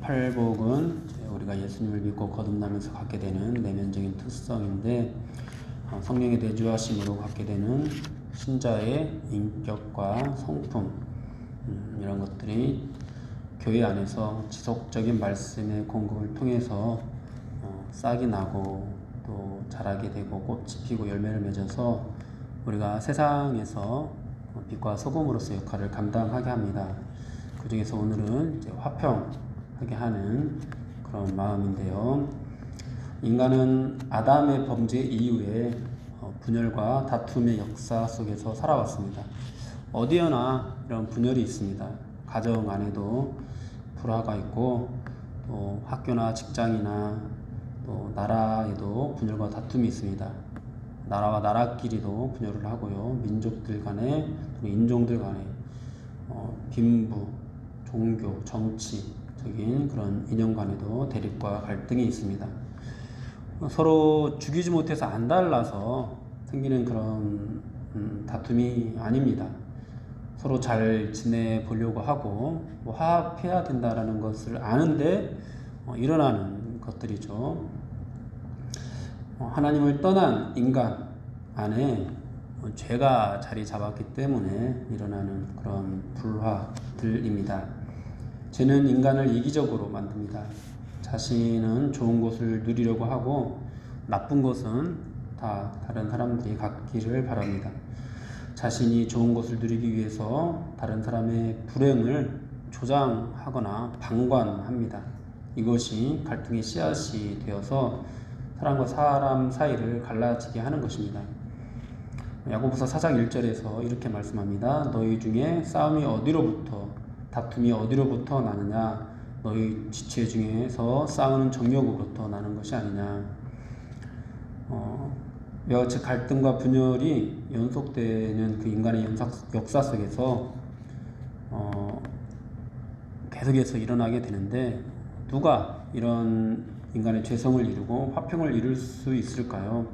팔복은 우리가 예수님을 믿고 거듭나면서 갖게 되는 내면적인 특성인데, 성령의 내주하심으로 갖게 되는 신자의 인격과 성품, 이런 것들이 교회 안에서 지속적인 말씀의 공급을 통해서 싹이 나고 또 자라게 되고 꽃이 피고 열매를 맺어서 우리가 세상에서 빛과 소금으로서 역할을 감당하게 합니다. 그 중에서 오늘은 이제 화평하게 하는 그런 마음인데요. 인간은 아담의 범죄 이후에 분열과 다툼의 역사 속에서 살아왔습니다. 어디에나 이런 분열이 있습니다. 가정 안에도 불화가 있고, 또 학교나 직장이나 또 나라에도 분열과 다툼이 있습니다. 나라와 나라끼리도 분열을 하고요. 민족들 간에, 인종들 간에, 빈부, 종교, 정치적인 그런 이념 간에도 대립과 갈등이 있습니다. 서로 죽이지 못해서 안 달라서 생기는 그런 다툼이 아닙니다. 서로 잘 지내보려고 하고 화합해야 된다라는 것을 아는데 일어나는 것들이죠. 하나님을 떠난 인간 안에 죄가 자리 잡았기 때문에 일어나는 그런 불화들입니다. 죄는 인간을 이기적으로 만듭니다. 자신은 좋은 것을 누리려고 하고 나쁜 것은 다 다른 사람들이 갖기를 바랍니다. 자신이 좋은 것을 누리기 위해서 다른 사람의 불행을 조장하거나 방관합니다. 이것이 갈등의 씨앗이 되어서 사람과 사람 사이를 갈라지게 하는 것입니다. 야고보서 4장 1절에서 이렇게 말씀합니다. 너희 중에 싸움이 어디로부터, 다툼이 어디로부터 나느냐? 너희 지체 중에서 싸우는 정욕으로부터 나는 것이 아니냐? 이와 같이 갈등과 분열이 연속되는 그 인간의 역사 속에서 계속해서 일어나게 되는데, 누가 이런 인간의 죄성을 이루고 화평을 이룰 수 있을까요?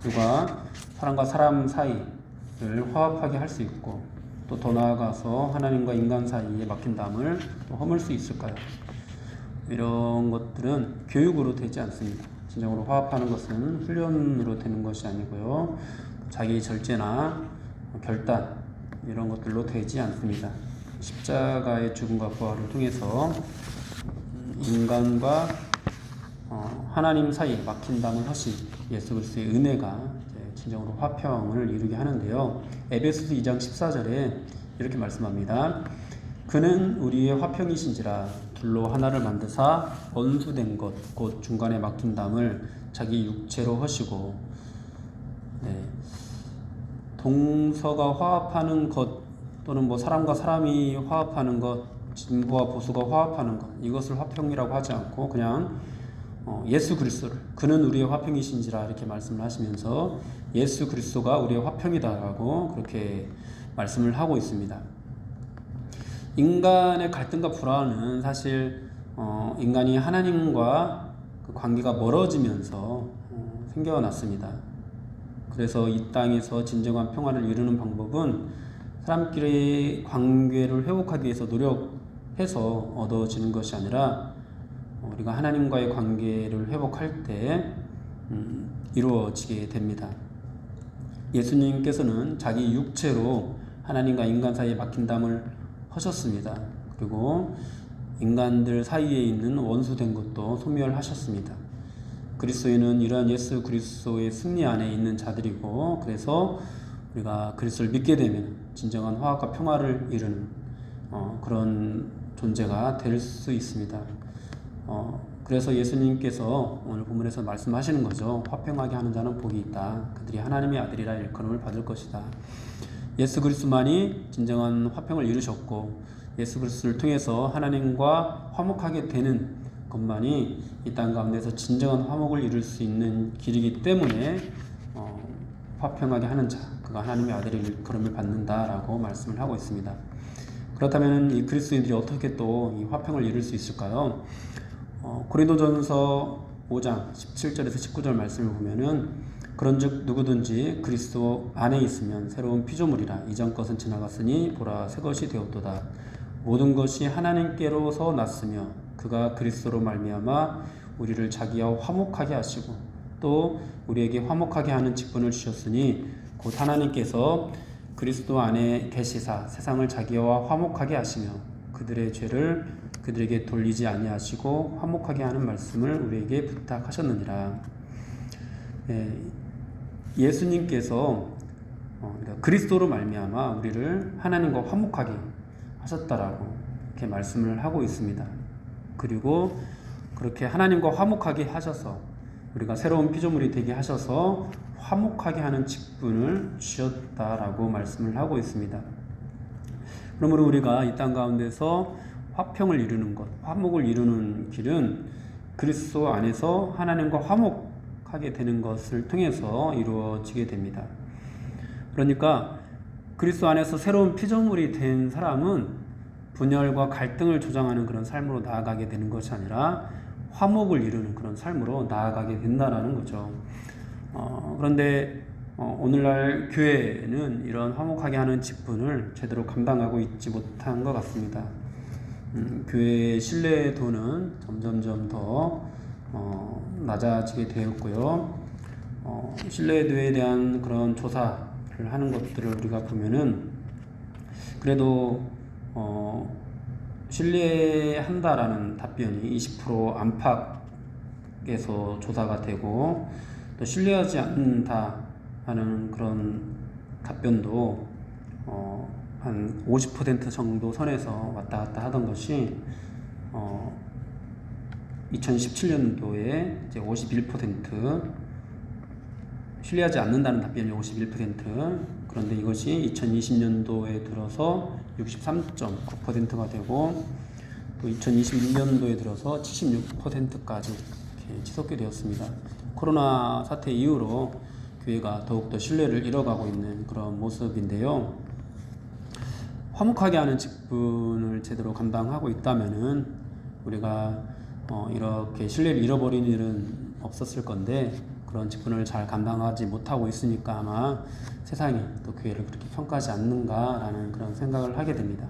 누가 사람과 사람 사이를 화합하게 할 수 있고, 또 더 나아가서 하나님과 인간 사이에 막힌 담을 허물 수 있을까요? 이런 것들은 교육으로 되지 않습니다. 진정으로 화합하는 것은 훈련으로 되는 것이 아니고요, 자기 절제나 결단 이런 것들로 되지 않습니다. 십자가의 죽음과 부활을 통해서 인간과 하나님 사이에 막힌 담을 허신 예수 그리스도의 은혜가 진정으로 화평을 이루게 하는데요. 에베소서 2장 14절에 이렇게 말씀합니다. 그는 우리의 화평이신지라 둘로 하나를 만드사 원수된 것 곧 중간에 막힌 담을 자기 육체로 허시고. 동서가 화합하는 것, 또는 사람과 사람이 화합하는 것, 진보와 보수가 화합하는 것, 이것을 화평이라고 하지 않고 그냥 예수 그리스도를, 그는 우리의 화평이신지라 이렇게 말씀을 하시면서 예수 그리스도가 우리의 화평이다라고 그렇게 말씀을 하고 있습니다. 인간의 갈등과 불화는 사실 인간이 하나님과 그 관계가 멀어지면서 생겨났습니다. 그래서 이 땅에서 진정한 평화를 이루는 방법은 사람끼리의 관계를 회복하기 위해서 노력해서 얻어지는 것이 아니라 우리가 하나님과의 관계를 회복할 때 이루어지게 됩니다. 예수님께서는 자기 육체로 하나님과 인간 사이에 막힌 담을 허셨습니다. 그리고 인간들 사이에 있는 원수된 것도 소멸하셨습니다. 그리스도인은 이러한 예수 그리스도의 승리 안에 있는 자들이고, 그래서 우리가 그리스도를 믿게 되면 진정한 화합과 평화를 이루는 그런 존재가 될 수 있습니다. 그래서 예수님께서 오늘 본문에서 말씀하시는 거죠. 화평하게 하는 자는 복이 있다. 그들이 하나님의 아들이라 일컬음을 받을 것이다. 예수 그리스도만이 진정한 화평을 이루셨고, 예수 그리스도를 통해서 하나님과 화목하게 되는 것만이 이 땅 가운데서 진정한 화목을 이룰 수 있는 길이기 때문에 화평하게 하는 자, 그가 하나님의 아들의 일컬음을 받는다라고 말씀을 하고 있습니다. 그렇다면 이 그리스도인들이 어떻게 또 이 화평을 이룰 수 있을까요? 고린도전서 5장 17절에서 19절 말씀을 보면은, 그런즉 누구든지 그리스도 안에 있으면 새로운 피조물이라, 이전 것은 지나갔으니 보라 새 것이 되었도다. 모든 것이 하나님께로서 났으며 그가 그리스도로 말미암아 우리를 자기와 화목하게 하시고 또 우리에게 화목하게 하는 직분을 주셨으니 곧 하나님께서 그리스도 안에 계시사 세상을 자기와 화목하게 하시며 그들의 죄를 그들에게 돌리지 아니하시고 화목하게 하는 말씀을 우리에게 부탁하셨느니라. 예수님께서 그리스도로 말미암아 우리를 하나님과 화목하게 하셨다라고 이렇게 말씀을 하고 있습니다. 그리고 그렇게 하나님과 화목하게 하셔서 우리가 새로운 피조물이 되게 하셔서 화목하게 하는 직분을 주셨다라고 말씀을 하고 있습니다. 그러므로 우리가 이 땅 가운데서 화평을 이루는 것, 화목을 이루는 길은 그리스도 안에서 하나님과 화목하게 되는 것을 통해서 이루어지게 됩니다. 그러니까 그리스도 안에서 새로운 피조물이 된 사람은 분열과 갈등을 조장하는 그런 삶으로 나아가게 되는 것이 아니라 화목을 이루는 그런 삶으로 나아가게 된다는 거죠. 그런데 오늘날 교회는 이런 화목하게 하는 직분을 제대로 감당하고 있지 못한 것 같습니다. 교회의 신뢰도는 점점점 더 낮아지게 되었고요. 신뢰도에 대한 그런 조사를 하는 것들을 우리가 보면은 그래도 신뢰한다라는 답변이 20% 안팎에서 조사가 되고 또 신뢰하지 않는다 하는 그런 답변도 한 50% 정도 선에서 왔다 갔다 하던 것이 2017년도에 이제 51%, 신뢰하지 않는다는 답변이 51%, 그런데 이것이 2020년도에 들어서 63.9%가 되고 또 2021년도에 들어서 76%까지 이렇게 치솟게 되었습니다. 코로나 사태 이후로 교회가 더욱더 신뢰를 잃어가고 있는 그런 모습인데요. 화목하게 하는 직분을 제대로 감당하고 있다면은 우리가 이렇게 신뢰를 잃어버리는 일은 없었을 건데 그런 직분을 잘 감당하지 못하고 있으니까 아마 세상이 또 교회를 그렇게 평가하지 않는가라는 그런 생각을 하게 됩니다.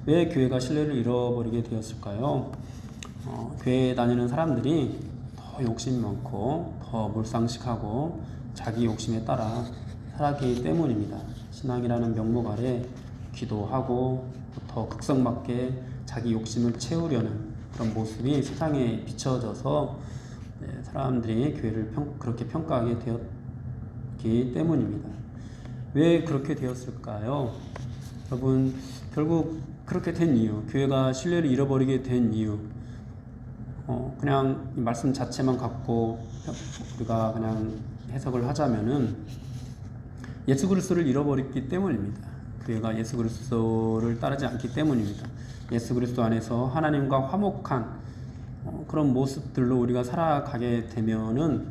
왜 교회가 신뢰를 잃어버리게 되었을까요? 교회에 다니는 사람들이 더 욕심이 많고 더 몰상식하고 자기 욕심에 따라 살았기 때문입니다. 신앙이라는 명목 아래 기도하고 더 극성맞게 자기 욕심을 채우려는 그런 모습이 세상에 비춰져서 사람들이 교회를 그렇게 평가하게 되었기 때문입니다. 왜 그렇게 되었을까요? 여러분, 결국 그렇게 된 이유, 교회가 신뢰를 잃어버리게 된 이유, 그냥 이 말씀 자체만 갖고 우리가 그냥 해석을 하자면은 예수 그리스도를 잃어버렸기 때문입니다. 교회가 예수 그리스도를 따르지 않기 때문입니다. 예수 그리스도 안에서 하나님과 화목한 그런 모습들로 우리가 살아가게 되면은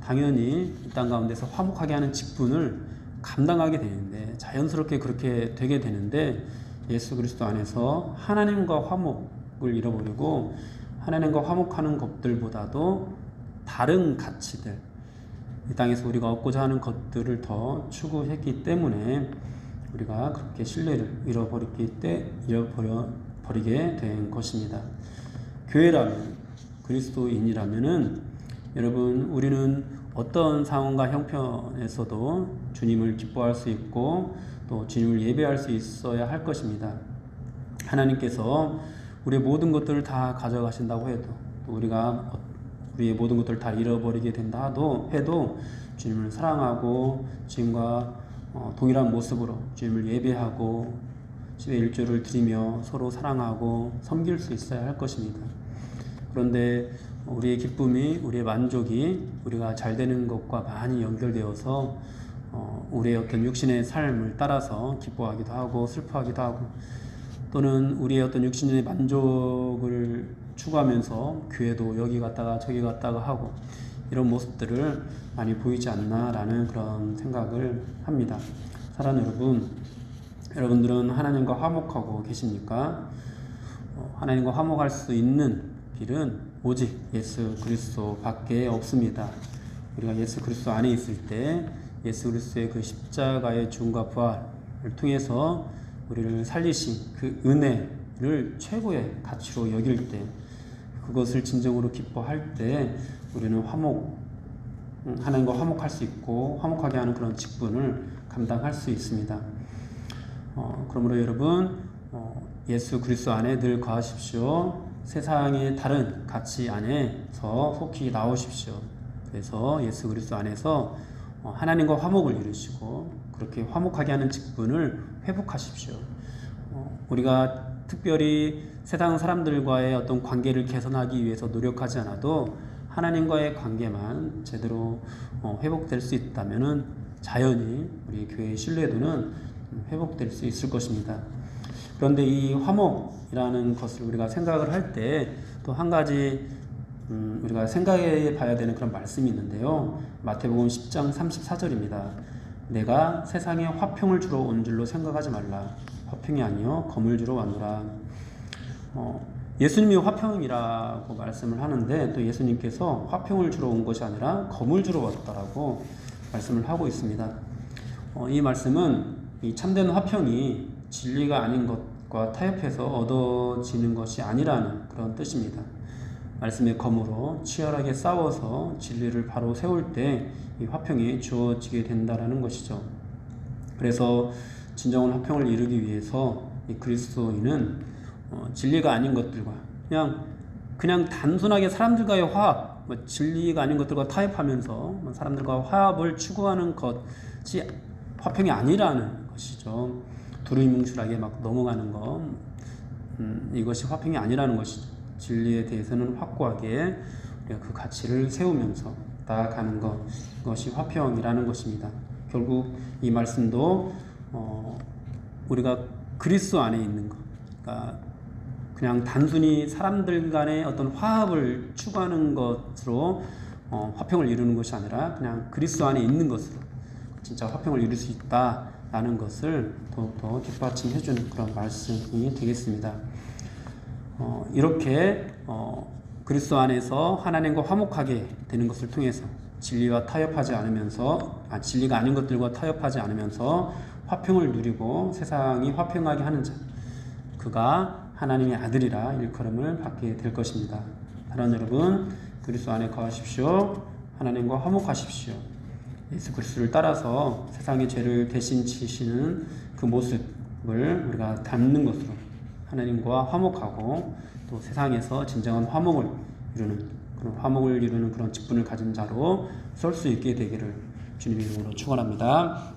당연히 이 땅 가운데서 화목하게 하는 직분을 감당하게 되는데 자연스럽게 그렇게 되게 되는데 예수 그리스도 안에서 하나님과 화목을 잃어버리고 하나님과 화목하는 것들보다도 다른 가치들, 이 땅에서 우리가 얻고자 하는 것들을 더 추구했기 때문에 우리가 그렇게 신뢰를 잃어버리게 된 것입니다. 교회라면, 그리스도인이라면은 여러분, 우리는 어떤 상황과 형편에서도 주님을 기뻐할 수 있고 또 주님을 예배할 수 있어야 할 것입니다. 하나님께서 우리의 모든 것들을 다 가져가신다고 해도 또 우리가 우리의 모든 것들을 다 잃어버리게 된다 해도 주님을 사랑하고 주님과 동일한 모습으로 주님을 예배하고 10의 1조를 드리며 서로 사랑하고 섬길 수 있어야 할 것입니다. 그런데 우리의 기쁨이, 우리의 만족이 우리가 잘 되는 것과 많이 연결되어서 우리의 어떤 육신의 삶을 따라서 기뻐하기도 하고 슬퍼하기도 하고 또는 우리의 어떤 육신의 만족을 추구하면서 교회도 여기 갔다가 저기 갔다가 하고 이런 모습들을 많이 보이지 않나라는 그런 생각을 합니다. 사랑하는 여러분, 여러분들은 하나님과 화목하고 계십니까? 하나님과 화목할 수 있는 길은 오직 예수 그리스도 밖에 없습니다. 우리가 예수 그리스도 안에 있을 때 예수 그리스도의 그 십자가의 죽음과 부활을 통해서 우리를 살리신 그 은혜를 최고의 가치로 여길 때 그것을 진정으로 기뻐할 때 우리는 하나님과 화목할 수 있고 화목하게 하는 그런 직분을 감당할 수 있습니다. 그러므로 여러분 예수 그리스도 안에 늘 거하십시오. 세상의 다른 가치 안에서 속히 나오십시오. 그래서 예수 그리스도 안에서 하나님과 화목을 이루시고 그렇게 화목하게 하는 직분을 회복하십시오. 우리가 특별히 세상 사람들과의 어떤 관계를 개선하기 위해서 노력하지 않아도 하나님과의 관계만 제대로 회복될 수 있다면은 자연히 우리 교회의 신뢰도는 회복될 수 있을 것입니다. 그런데 이 화목이라는 것을 우리가 생각을 할 때 또 한 가지 우리가 생각해 봐야 되는 그런 말씀이 있는데요. 마태복음 10장 34절입니다. 내가 세상에 화평을 주러 온 줄로 생각하지 말라. 화평이 아니요 검을 주러 왔노라. 예수님이 화평이라고 말씀을 하는데 또 예수님께서 화평을 주러 온 것이 아니라 검을 주러 왔다라고 말씀을 하고 있습니다. 이 말씀은 이 참된 화평이 진리가 아닌 것과 타협해서 얻어지는 것이 아니라는 그런 뜻입니다. 말씀의 검으로 치열하게 싸워서 진리를 바로 세울 때 이 화평이 주어지게 된다라는 것이죠. 그래서 진정한 화평을 이루기 위해서 이 그리스도인은 진리가 아닌 것들과 그냥 단순하게 사람들과의 화합, 진리가 아닌 것들과 타협하면서 사람들과 화합을 추구하는 것이 화평이 아니라는 것이죠. 두루뭉술하게 막 넘어가는 것, 이것이 화평이 아니라는 것이죠. 진리에 대해서는 확고하게 우리가 그 가치를 세우면서 나아가는 것이 화평이라는 것입니다. 결국 이 말씀도 우리가 그리스도 안에 있는 것, 그러니까 그냥 단순히 사람들 간의 어떤 화합을 추구하는 것으로 화평을 이루는 것이 아니라 그냥 그리스도 안에 있는 것으로 진짜 화평을 이룰 수 있다라는 것을 더욱더 뒷받침해주는 그런 말씀이 되겠습니다. 이렇게 그리스도 안에서 하나님과 화목하게 되는 것을 통해서 진리가 아닌 것들과 타협하지 않으면서 화평을 누리고 세상이 화평하게 하는 자, 그가 하나님의 아들이라 일컬음을 받게 될 것입니다. 사랑하는 여러분, 그리스도 안에 거하십시오. 하나님과 화목하십시오. 예수 그리스도를 따라서 세상의 죄를 대신 지시는 그 모습을 우리가 닮는 것으로 하나님과 화목하고 또 세상에서 진정한 화목을 이루는 그런 직분을 가진 자로 설 수 있게 되기를 주님의 이름으로 축원합니다.